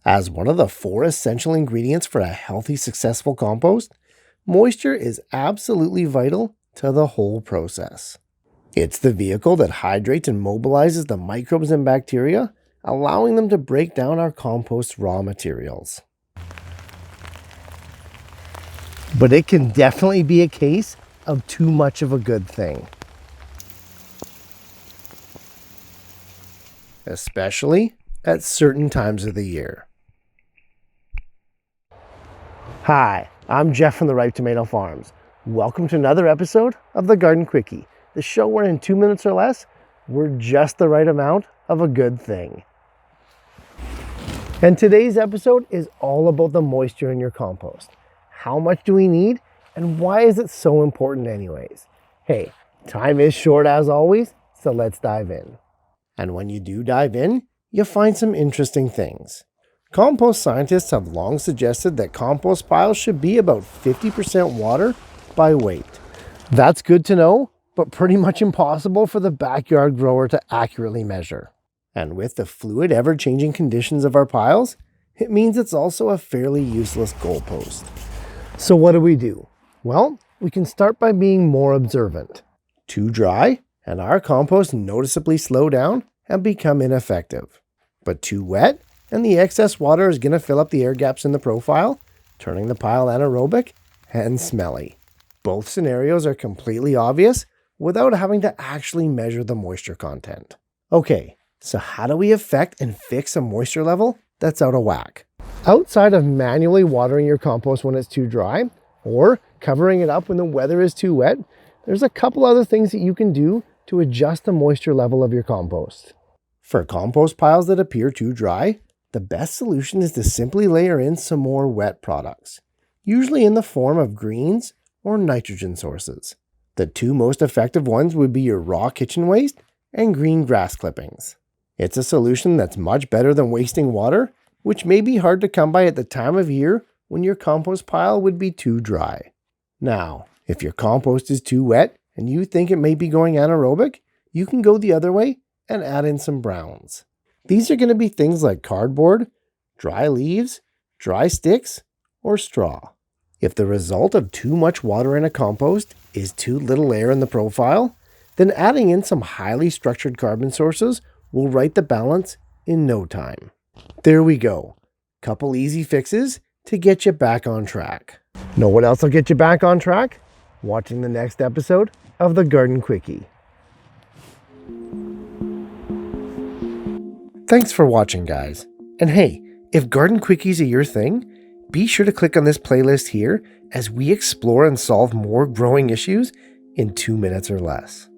As one of the 4 essential ingredients for a healthy, successful compost, moisture is absolutely vital to the whole process. It's the vehicle that hydrates and mobilizes the microbes and bacteria, allowing them to break down our compost's raw materials. But it can definitely be a case of too much of a good thing. Especially at certain times of the year. Hi, I'm Jeff from the Ripe Tomato Farms. Welcome to another episode of the Garden Quickie, the show where in 2 minutes or less, we're just the right amount of a good thing. And today's episode is all about the moisture in your compost. How much do we need, and why is it so important anyways? Hey, time is short as always, so let's dive in. And when you do dive in, you'll find some interesting things. Compost scientists have long suggested that compost piles should be about 50% water by weight. That's good to know, but pretty much impossible for the backyard grower to accurately measure. And with the fluid, ever-changing conditions of our piles, it means it's also a fairly useless goalpost. So what do? Well, we can start by being more observant. Too dry, and our compost noticeably slow down and become ineffective. But too wet, and the excess water is going to fill up the air gaps in the profile, turning the pile anaerobic and smelly. Both scenarios are completely obvious without having to actually measure the moisture content. Okay, so how do we affect and fix a moisture level that's out of whack? Outside of manually watering your compost when it's too dry, or covering it up when the weather is too wet, there's a couple other things that you can do to adjust the moisture level of your compost. For compost piles that appear too dry, the best solution is to simply layer in some more wet products, usually in the form of greens or nitrogen sources. The 2 most effective ones would be your raw kitchen waste and green grass clippings. It's a solution that's much better than wasting water, which may be hard to come by at the time of year when your compost pile would be too dry. Now, if your compost is too wet and you think it may be going anaerobic, you can go the other way and add in some browns. These are going to be things like cardboard, dry leaves, dry sticks, or straw. If the result of too much water in a compost is too little air in the profile, then adding in some highly structured carbon sources will right the balance in no time. There we go. Couple easy fixes to get you back on track. Know what else will get you back on track? Watching the next episode of the Garden Quickie. Thanks for watching, guys. And hey, if garden quickies are your thing, be sure to click on this playlist here as we explore and solve more growing issues in 2 minutes or less.